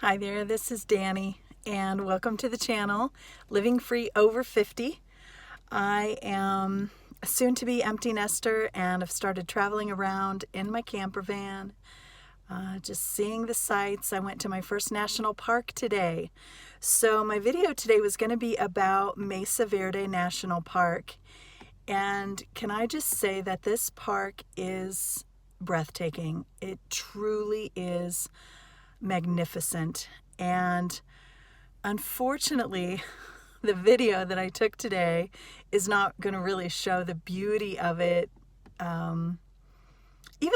Hi there, this is Dani, and welcome to the channel, Living Free Over 50. I am a soon-to-be empty nester and have started traveling around in my camper van, just seeing the sights. I went to my first national park today. So my video today was going to be about Mesa Verde National Park. And can I just say that this park is breathtaking. It truly is magnificent. And unfortunately, the video that I took today is not going to really show the beauty of it, even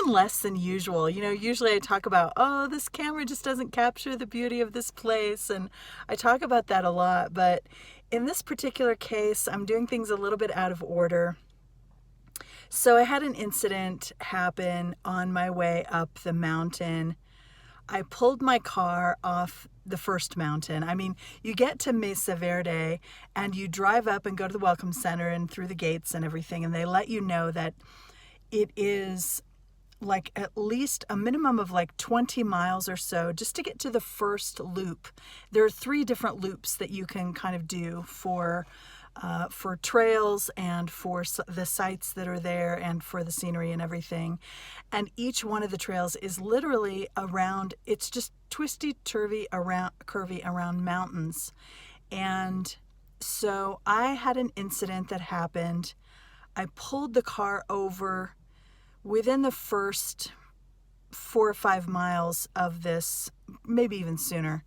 less than usual. You know, usually I talk about, oh, this camera just doesn't capture the beauty of this place, and I talk about that a lot, but in this particular case, I'm doing things a little bit out of order. So I had an incident happen on my way up the mountain. I pulled my car off the first mountain. I mean, you get to Mesa Verde and you drive up and go to the Welcome Center and through the gates and everything, and they let you know that it is like at least a minimum of like 20 miles or so just to get to the first loop. There are 3 different loops that you can kind of do for trails and for the sites that are there and for the scenery and everything. And each one of the trails is literally around, it's just twisty-turvy curvy around mountains. And so I had an incident that happened. I pulled the car over within the first 4 or 5 miles of this, maybe even sooner,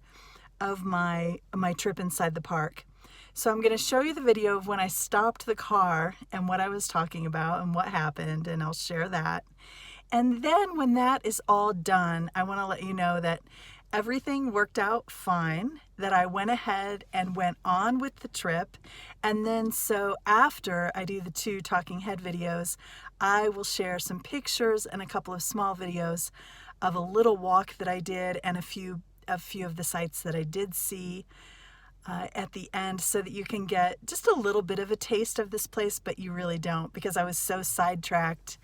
of my trip inside the park. So I'm going to show you the video of when I stopped the car and what I was talking about and what happened, and I'll share that. And then when that is all done, I want to let you know that everything worked out fine, that I went ahead and went on with the trip. And then so after I do the 2 talking head videos, I will share some pictures and a couple of small videos of a little walk that I did and a few of the sites that I did see at the end, so that you can get just a little bit of a taste of this place, but you really don't, because I was so sidetracked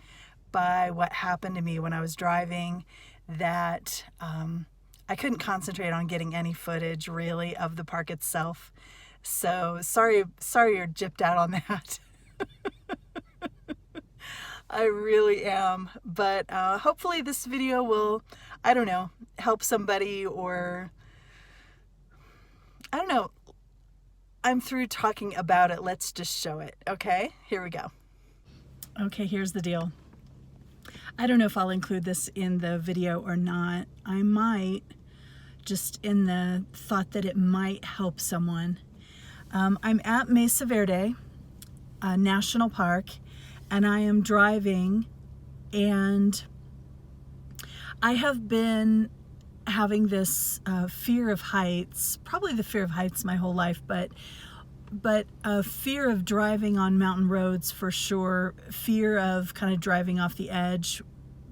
by what happened to me when I was driving that I couldn't concentrate on getting any footage really of the park itself. So sorry you're gypped out on that. I really am, but hopefully this video will, I don't know, help somebody, or I don't know. I'm through talking about it. Let's just show it. Okay, here we go. Okay, here's the deal. I don't know if I'll include this in the video or not. I might, just in the thought that it might help someone. I'm at Mesa Verde National Park, and I am driving, and I have been having this fear of heights, probably the fear of heights my whole life, but a fear of driving on mountain roads for sure, fear of kind of driving off the edge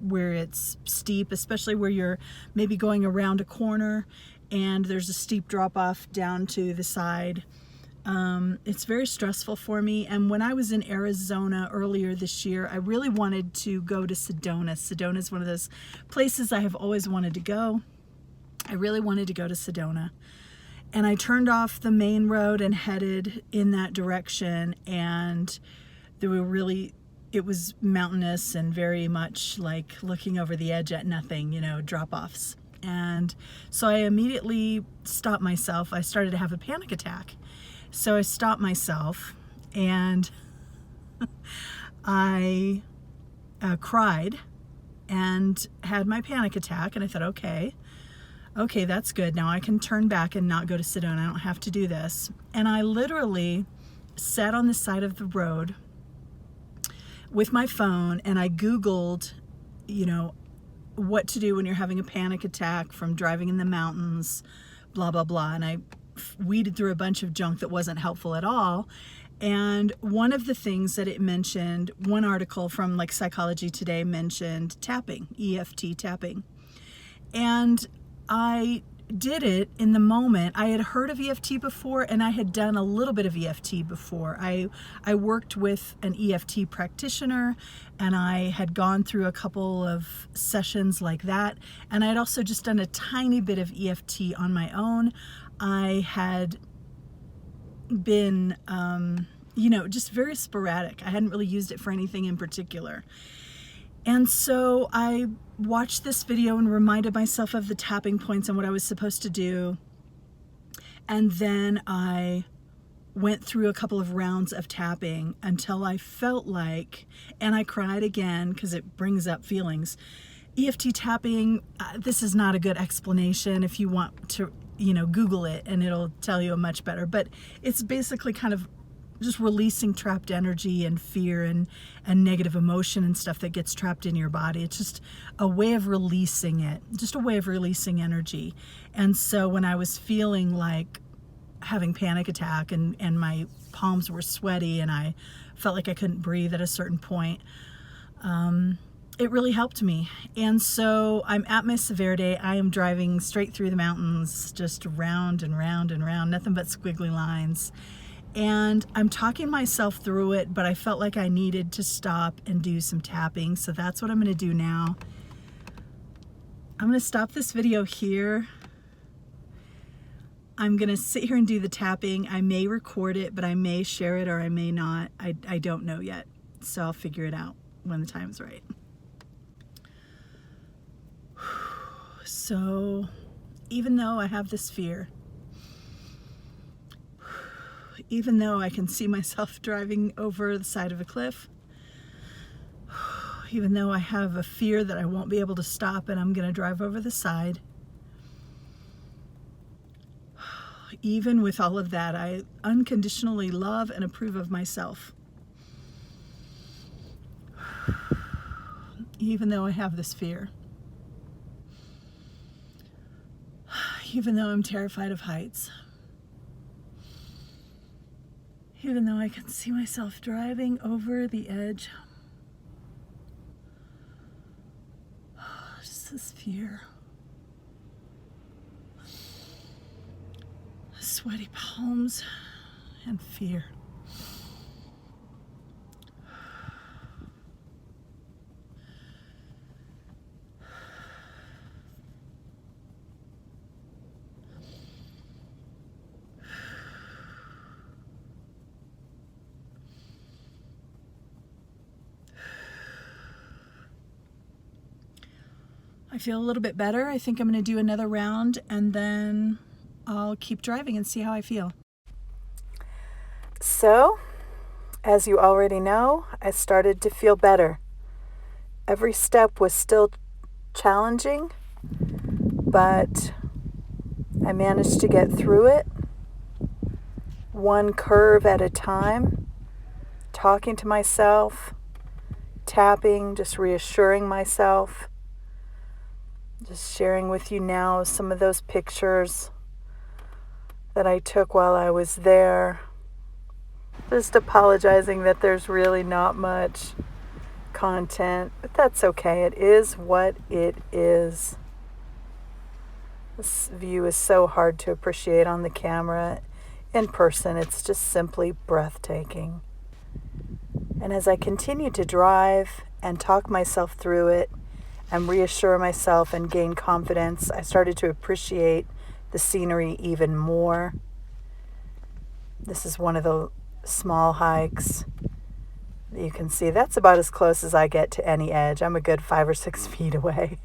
where it's steep, especially where you're maybe going around a corner and there's a steep drop off down to the side. It's very stressful for me. And when I was in Arizona earlier this year, I really wanted to go to Sedona. Sedona is one of those places I have always wanted to go. I really wanted to go to Sedona, and I turned off the main road and headed in that direction, and it was mountainous and very much like looking over the edge at nothing, you know, drop-offs. And so I immediately stopped myself. I started to have a panic attack. So I stopped myself and I cried and had my panic attack, and I thought, okay, that's good. Now I can turn back and not go to Sedona. I don't have to do this. And I literally sat on the side of the road with my phone, and I Googled, you know, what to do when you're having a panic attack from driving in the mountains, blah, blah, blah. And I weeded through a bunch of junk that wasn't helpful at all. And one of the things that it mentioned, one article from like Psychology Today mentioned tapping, EFT tapping. And I did it in the moment. I had heard of EFT before, and I had done a little bit of EFT before. I worked with an EFT practitioner, and I had gone through a couple of sessions like that, and I had also just done a tiny bit of EFT on my own. I had been, just very sporadic. I hadn't really used it for anything in particular. And so I watched this video and reminded myself of the tapping points and what I was supposed to do. And then I went through a couple of rounds of tapping until I felt like, and I cried again because it brings up feelings. EFT tapping, this is not a good explanation. If you want to, Google it and it'll tell you much better. But it's basically kind of just releasing trapped energy and fear and negative emotion and stuff that gets trapped in your body. It's just a way of releasing it, just a way of releasing energy. And so when I was feeling like having panic attack and my palms were sweaty and I felt like I couldn't breathe at a certain point, it really helped me. And so I'm at Mesa Verde. I am driving straight through the mountains, just round and round and round, nothing but squiggly lines. And I'm talking myself through it, but I felt like I needed to stop and do some tapping. So that's what I'm going to do now. I'm going to stop this video here. I'm going to sit here and do the tapping. I may record it, but I may share it or I may not. I don't know yet. So I'll figure it out when the time's right. So even though I have this fear, even though I can see myself driving over the side of a cliff, even though I have a fear that I won't be able to stop and I'm going to drive over the side, even with all of that, I unconditionally love and approve of myself. Even though I have this fear, even though I'm terrified of heights, even though I can see myself driving over the edge, just this fear, sweaty palms and fear. I feel a little bit better. I think I'm going to do another round and then I'll keep driving and see how I feel. So, as you already know, I started to feel better. Every step was still challenging, but I managed to get through it, one curve at a time, talking to myself, tapping, just reassuring myself. Just sharing with you now some of those pictures that I took while I was there. Just apologizing that there's really not much content, but that's okay. It is what it is. This view is so hard to appreciate on the camera. In person, it's just simply breathtaking. And as I continue to drive and talk myself through it, and reassure myself and gain confidence, I started to appreciate the scenery even more. This is one of the small hikes that you can see. That's about as close as I get to any edge. I'm a good 5 or 6 feet away.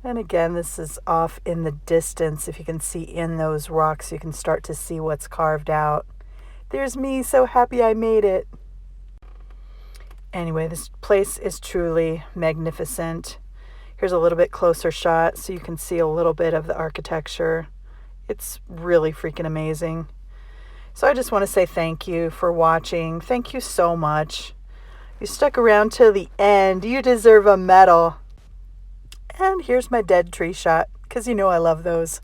And again, this is off in the distance. If you can see in those rocks, you can start to see what's carved out. There's me, so happy I made it. Anyway, this place is truly magnificent. Here's a little bit closer shot so you can see a little bit of the architecture. It's really freaking amazing. So I just want to say thank you for watching. Thank you so much. You stuck around till the end. You deserve a medal. And here's my dead tree shot, because you know I love those.